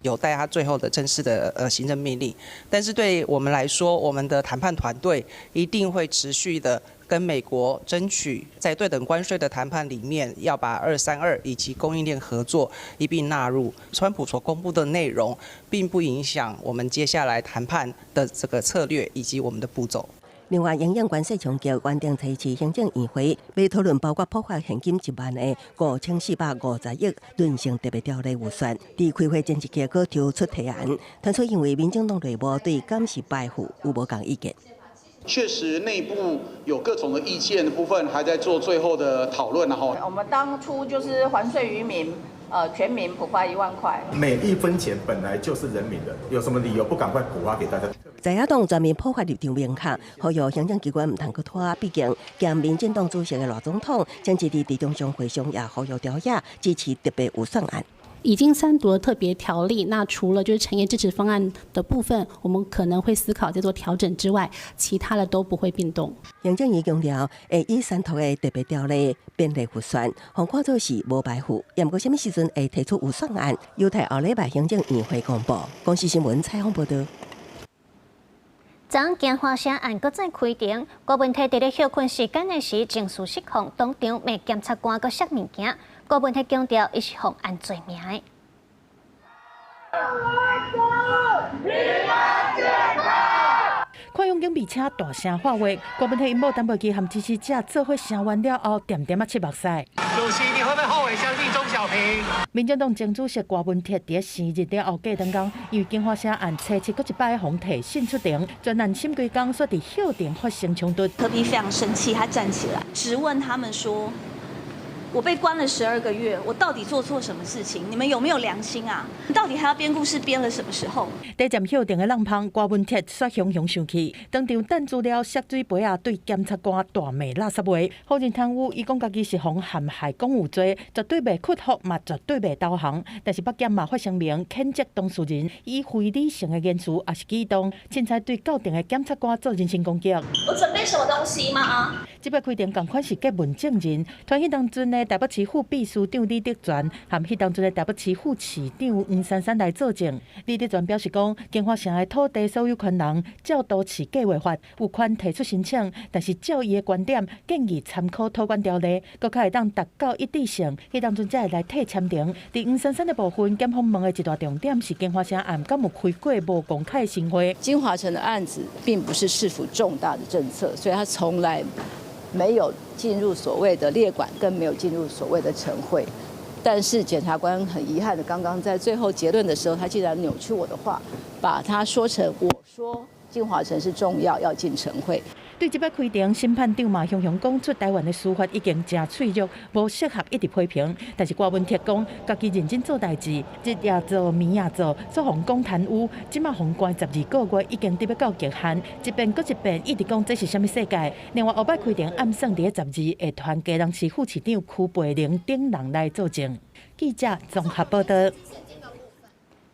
有待他最后的正式的行政命令，但是对我们来说，我们的谈判团队一定会持续的跟美国争取在对等关税的谈判里面，要把232以及供应链合作一并纳入。川普所公布的内容，并不影响我们接下来谈判的这个策略以及我们的步骤。另外，营养关税冲击原定提起行政院会要讨论包括普发现金1万的5450亿人性特别条例预算，伫开会前一刻阁提出提案，传出因为民进党内部对敢是败负有无共意见。确实，内部有各种的意见的部分还在做最后的讨论然后我们当初就是还税于民。全民普发1万块，每一分钱本来就是人民的，有什么理由不赶快普发给大家？在野党全面普发立场明确，呼吁行政机关唔通去拖，毕竟兼民进党主席的赖总统前一日伫中常会上也呼吁调野支持特别预算案。已经3读了特别条例，那除了就是产业支持方案的部分，我们可能会思考再做调整之外，其他的都不会变动。行政院强调，会以3读的特别条例编列预算，互看作是无排负。也毋过什么时阵会提出预算案，犹待后礼拜行政院会公布。公视新闻采访报道。昨经花社案搁再开庭，郭文摕伫咧休困时间的时情绪失控，当场骂检察官搁摔物件。郭文摕强调，伊是犯案罪名的。看用警备车大声喊话，郭文摕因某陈培基和支持者做伙声援了后，点点切目屎。主席，你会不会后悔相信钟小平？民进党前主席郭文摕伫生日了后过两天，因为警花社案初七搁一摆红体信出庭，专案审规工说伫休庭发生冲突。何必非常生气，他站起来质问他们说：“我被关了12个月，我到底做错什么事情？你们有没有良心啊？到底还要编故事编了什么时候？地站休定的浪芳郭文铁煞汹汹生气，当场弹资料涉水杯啊，对检察官大骂垃圾话。否认贪污，伊讲家己是防陷害公务罪，绝对袂屈服，嘛绝对袂投降。但是北检嘛发声明谴责当事人以非理性的言辞也是举动，凊彩对到庭的检察官做人身攻击。我准备什么东西吗？这摆开庭同款是结问证人，团迄当阵的台北市副秘书长李德全，和迄当阵的台北市副市长黄珊珊来作证。李德全表示讲，金华城的土地所有权人照都市计划法有权提出申请，但是照伊的观点，建议参考土管条例，搁较会当达到一致性，迄当阵才会来替签订。伫黄珊珊的部分，检方问的一大重点是金华城案敢有开过无公开的行贿。金华城的案子并不是市府重大的政策，所以他从来没有进入所谓的列管，更没有进入所谓的晨会。但是检察官很遗憾的，刚刚在最后结论的时候，他竟然扭曲我的话，把它说成我说金华城是重要进晨会。对这摆开庭，审判长嘛，雄雄讲出台湾的司法已经真脆弱，无适合一直批评。但是郭文铁讲，家己认真做代志，日也做，暝也做，做互讲贪污，即马互关12个月，已经得要到极限。一遍搁一遍，一直讲这是啥物世界。另外，后摆开庭暗算伫12会团嘉南市副市长邱培玲等人来作证。记者综合报道。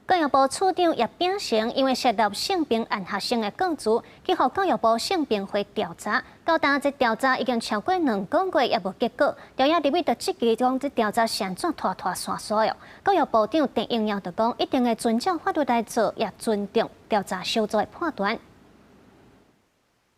教育部处长叶秉成因为涉及性平案学生的告诉，去互教育部性平会调查。到今这调查已经超过2个月，也无结果。调查立委就质疑讲，这调查是安怎拖沙沙哟？教育部长陈永尧就讲，一定会遵照法律来做，也尊重调查小组的判断。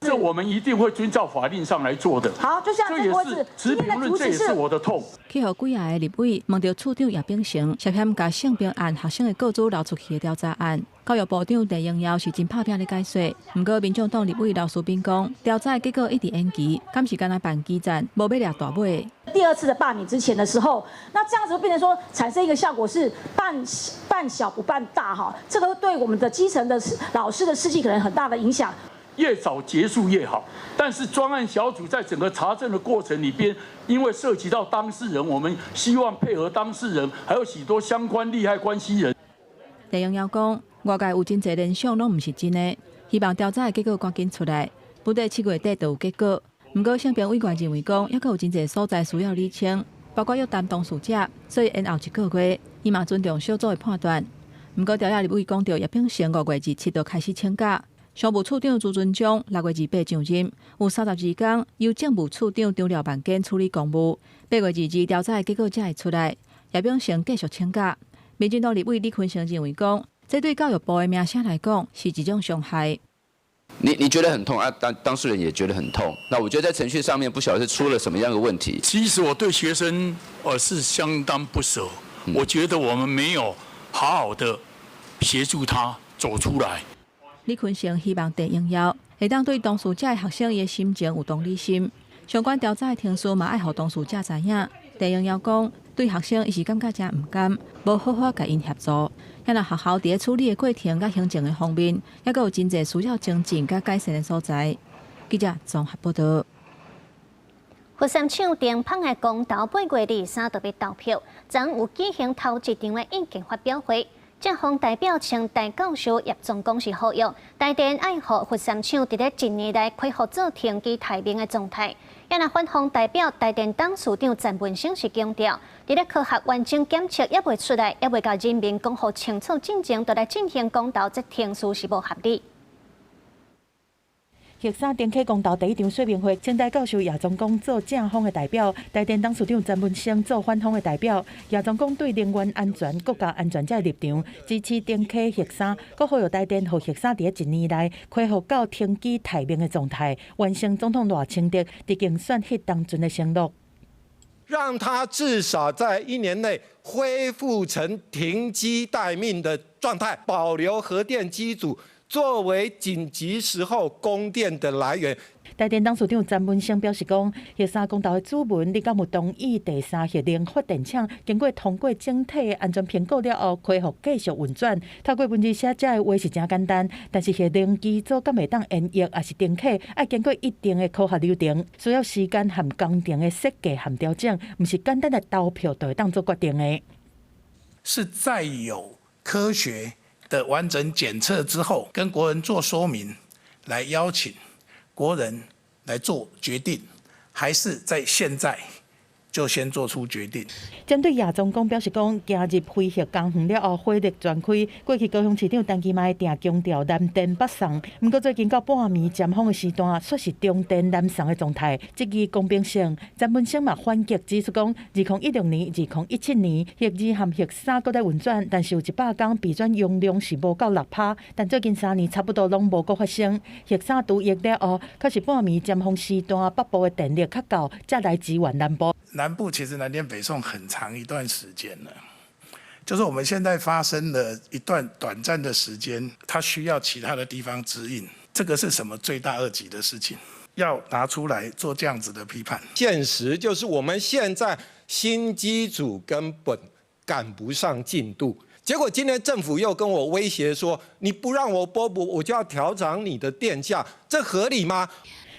这我们一定会遵照法令上来做的。好，就像这也是持评论，这也是我的痛。去互几下的立委问到处长叶秉成涉嫌甲性平案学生的告诉流出去的调查案，教育部长陈永尧是真拍拼的解说。不过民众党立委刘淑彬讲，调查的结果一直延期，敢是干那办基站，无要掠大尾。第2次的罢免之前的时候，那这样子会变成说产生一个效果是办小不办大哈，这个对我们的基层的老师的士气可能很大的影响。越早结束越好，但是专案小组在整个查证的过程里边，因为涉及到当事人，我们希望配合当事人，还有许多相关利害关系人。陈永尧讲，外界有真侪联想拢唔是真的，希望调查的结果赶紧出来，不得7月底就有结果。不过性平委员认为讲，还有真侪所在需要厘清，包括约谈当事者，所以延后1个月，伊嘛尊重小组的判断。不过调查立委讲到，叶秉成5月27就开始请假。商务处长朱尊章6月28上任，有32天由政务处长张廖万坚处理公务。8月22调查的结果才会出来，叶秉成继续请假。民进党立委李坤城认为讲，这对教育部的名声来讲是一种伤害。你觉得很痛啊？当事人也觉得很痛。那我觉得在程序上面不晓得是出了什么样的问题。其实我对学生是相当不舍，我觉得我们没有好好的协助他走出来。李坤城希望陈永尧会当对当事者的学生的心情有同理心，相关调查的程序嘛爱互当事者知影。陈永尧讲，对学生伊是感觉真唔甘，无好好甲因协助。遐若学校伫咧处理的过程甲行政的方面，还佫有真侪需要精进甲改善的所在。记者综合报道。佛山抢电胖的公投8月23就要投票，昨有举行头一场的意見發表會。正方代表請大教授葉總講是呼籲台電愛護佛山廠佇咧1年內恢復做停機待命的狀態。也若反方代表台電董事長陳文生是強調，佇咧科學完整檢測也未出來，也未甲人民講好清楚進程，就來進行公投，這停事是無合理。玉山電啟公投第1場說明會，請大教授葉總講做正方的代表，台電董事長陳文生做反方的代表。葉總講對能源安全、國家安全這立場，支持電啟玉山，閣呼籲台電和玉山佇1年內恢復到停機待命的狀態，完成總統賴清德佇競選迄當陣的承諾。讓他至少在1年內恢復成停機待命的狀態，保留核電機組作为紧急时候供电的来源。台电董事长詹文生表示讲，核三公投的主文，你敢有同意第三核能发电厂经过通过整体的安全评估了后，恢复继续运转？透过文字写这的话是真简单，但是核能机组敢会当延役，还是重启，要经过一定的考核流程，需要时间和工程的设计和调整，不是简单的投票就会当做决定的。是在有科学的完整检测之后，跟国人做说明，来邀请国人来做决定，还是在现在就先做出决定？针对亚中工表示讲，加入非核工园了后，火力全开。过去高雄市长陈其迈定强调南电北送，不过最近到半暝尖峰的时段，却是中电南送的状态，质疑公平性。詹文生嘛反击指出讲，2016年、2017年核2和核3搁在运转，但是有100天备转用量是无到6%，但最近3年差不多拢无搁发生。核3除役了后，却是半暝尖峰时段北部的电力较够，才来支援南部。南部其实南电北送很长一段时间了，就是我们现在发生了一段短暂的时间，它需要其他的地方指引，这个是什么罪大恶极的事情？要拿出来做这样子的批判。现实就是我们现在新机组根本赶不上进度，结果今天政府又跟我威胁说，你不让我拨补，我就要调涨你的电价，这合理吗？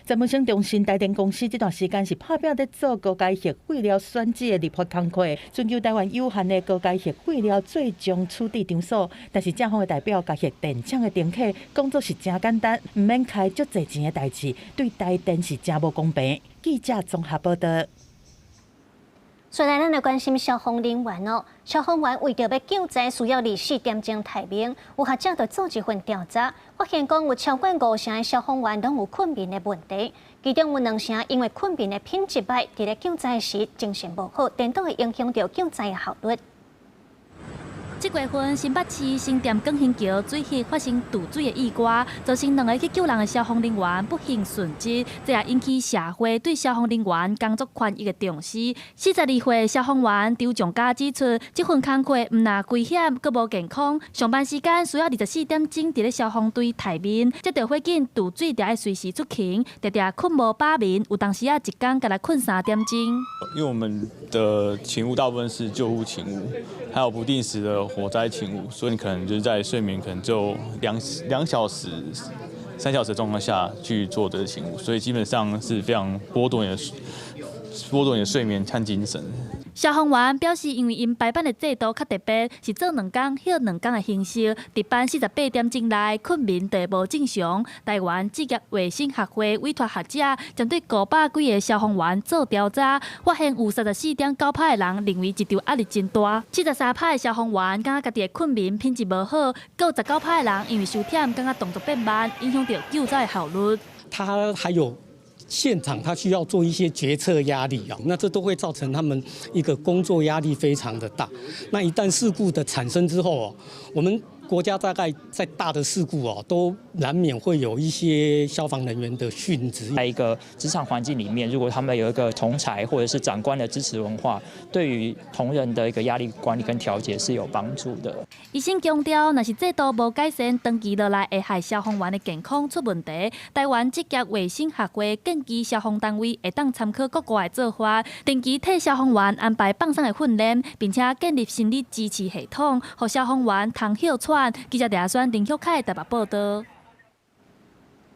詹文生重申，台电公司这段时间是拍拼在做高阶核废料选址的立法工作，寻求台湾有限的高阶核废料最终处置场所。但是正方的代表甲核电厂的重启工作是真简单，唔免开足侪钱的代志，对台电是真无公平。记者综合报道。虽然咱来关心消防人员哦，消防员为着要救灾，需要24点钟待命。有学者就做一份调查，发现讲有超过50%的消防员拢有困眠的问题，其中有2成因为困眠的品质歹，伫咧救灾时精神无好，颠倒会影响到救灾的效率。7月份，新北市新店广兴桥水系发生堵水的意外，造成2个去救人的消防人员不幸殉职，这也引起社会对消防人员工作权益的重视。42岁消防员周仲嘉指出，这份工作唔但危险，佮无健康，上班时间需要24点钟伫咧消防队台面，这着火警堵水就要随时出勤，常常困无饱眠，有当时一天才来困3点钟。因为我们的勤务大部分是救护勤务，还有不定时的火灾勤务，所以你可能就是在睡眠可能就2小时、3小时的状况下去做这个勤务，所以基本上是非常剥夺你的睡眠和精神。消防员表示，因为因排班的制度较特别，是做2天休2天的形式，值班48点钟内困眠就无正常。台湾职业卫生学会委托学者针对500几个消防员做调查，发现有34.9%的人认为这场压力真大，73%的消防员感觉家己的困眠品质无好，有19%的人因为伤忝，感觉动作变慢，影响到救灾的效率。他还有现场他需要做一些决策压力啊，那这都会造成他们一个工作压力非常的大。那一旦事故的产生之后，我们国家大概在大的事故都难免会有一些消防人员的殉职。在一个职场环境里面，如果他们有一个同侪或者是长官的支持文化，对于同仁的一个压力管理跟调节是有帮助的。医生强调，若是制度无改善，长期落来会害消防员的健康出问题。台湾职业卫生学会建议消防单位会当参考国外的做法，定期替消防员安排放松的训练，并且建立心理支持系统，让消防员通休喘。记者查询林秀凯台北报道。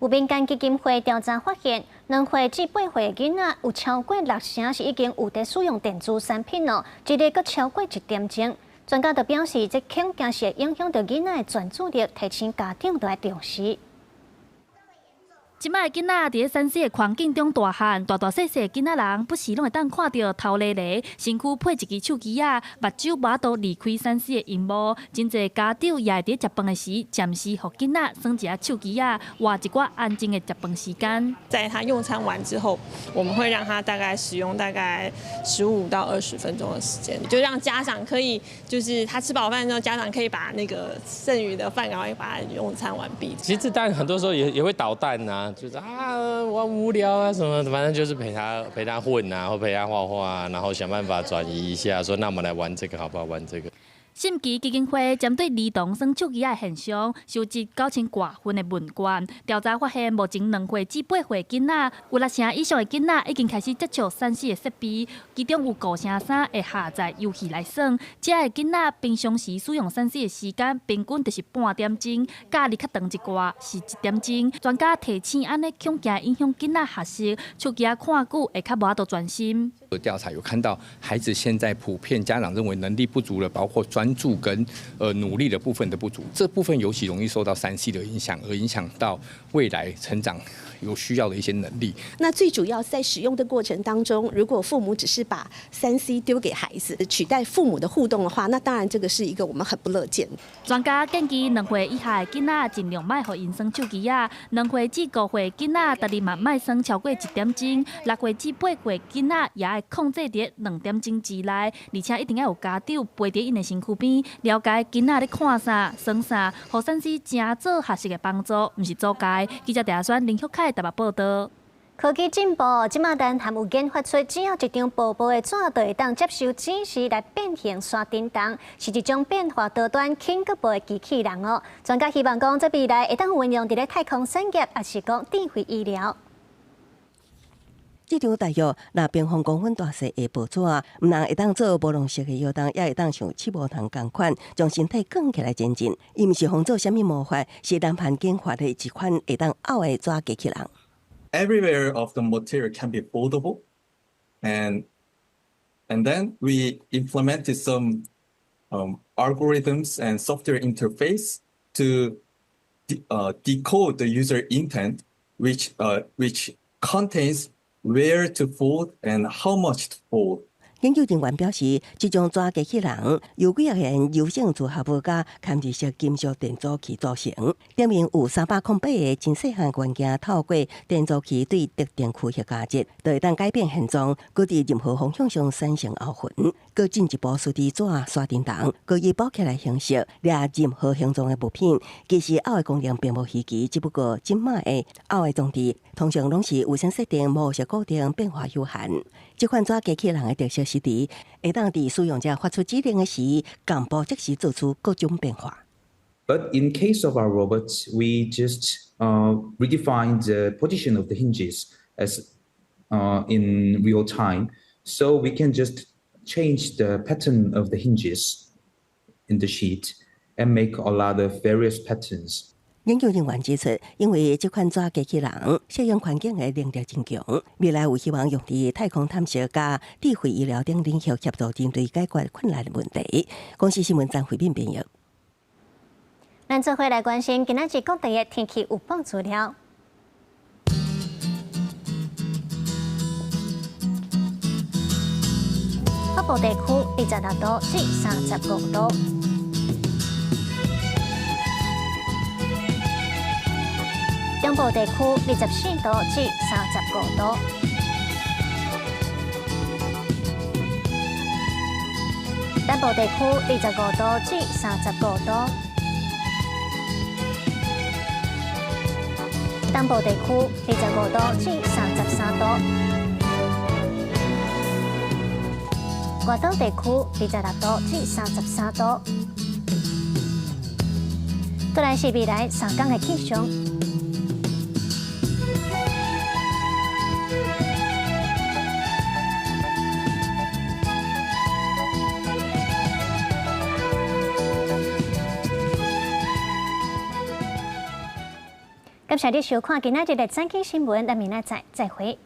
有民间基金会调查发现，2岁至8岁的囡仔有超过60%是已经有在使用电子产品了，一日阁超过1点钟。专家就表示，这恐惊是会影响到囡仔的专注力，提醒家长都要重视。即摆的囡仔伫咧3C的环境中大汉，大细细的囡仔人不时拢会当看到头咧咧，身躯配一支手机啊，目睭无都离开3C的荧幕。真侪家长也会伫食饭的时，暂时互囡仔耍一下手机啊，活一寡安静的食饭时间。在他用餐完之后，我们会让他大概使用大概15到20分钟的时间，就让家长可以，就是他吃饱饭之后，家长可以把那个剩余的饭赶快把它用餐完毕。其实当然很多时候也会捣蛋啊。就是我无聊啊什么的，反正就是陪他混啊，或陪他画画啊，然后想办法转移一下，说那我们来玩这个好不好？玩这个。审计基金会针对儿童耍手机的现象，收集9000多份的问卷，调查发现，目前2岁至8岁囡仔，有6成以上的囡仔已经开始接触3C 的设备，其中有5成3会下载游戏来耍。这的囡仔平常时使用3C 的时间，平均就是半点钟，假日较长一寡是1点钟。专家提醒，安尼恐惊影响囡仔学习，手机看久会较无法度专心。调查有看到，孩子现在普遍家长认为能力不足了，包括专注跟努力的部分的不足，这部分尤其容易受到3C 的影响，而影响到未来成长有需要的一些能力。那最主要在使用的过程当中，如果父母只是把3C 丢给孩子，取代父母的互动的话，那当然这个是一个我们很不乐见。专家建议2岁以下的囡仔尽量莫互因耍手机啊，2岁至5岁囡仔逐日嘛莫耍超过1点钟，6岁至8岁囡仔也要控制在2点钟之内，而且一定要有家长陪在因的身躯边，了解囡仔咧看啥、耍啥，互3C正做学习的帮助，毋是阻碍。记者陈选林旭凯台北报道。科技进步，即马咱还有研发出只要一张薄薄的纸，就会当接收指示来变形刷叮当，是一种变化多端、轻佫薄的机器人哦。专家希望讲，这未来会当运用伫咧太空产业，也是讲智慧医疗。这张大约平方公分大小的薄纸，唔但会当做无拢式的摇动，也会当像气泡糖共款，将身体卷起来前进。伊毋是仿做啥物魔法，是南盘研发的一款会当拗的纸机器人。Everywhere of the material can be foldable, and then we implemented some algorithms and software interface to decode the user intent, which contains where to fold and how much to fold. 研究人员表示，这种纸机器人由几件油性组合物加嵌入式金属电阻器组成，顶面有308个真细项元件，透过电阻器对特定区域加热，就会当改变现状，搁伫任何方向上产生凹痕。搁进一步输伫纸刷叮当，搁以包起来形式掠任何形状的物品。其实凹的功能并无稀奇，只不过即卖的凹的装置通常拢是卫生设定、模式固定、变化有限。这款纸机器人的特色是伫会当伫使用者发出指令的时，同步即时做出各种变化。But in case of our robots, we just redefine the position of the hinges as in real time, so we can just change the pattern of the hinges in the sheet and make a lot of various patterns. 研究人员指出，因为这款纸机器人适应环境的能力真强，未来有希望用伫太空探索加智慧医疗等领域协助人类解决困难的问题。公司新闻张慧敏编译。咱做伙来关心今仔日各地的天气预报资料。北部地区26度至35度。中部地区24度至35度，南部地区25度至35度，东部地区25度至33度，外岛地区26度至33度。再来是未来3天的气象。感谢你收看今仔日的财经新闻，咱明仔载再会。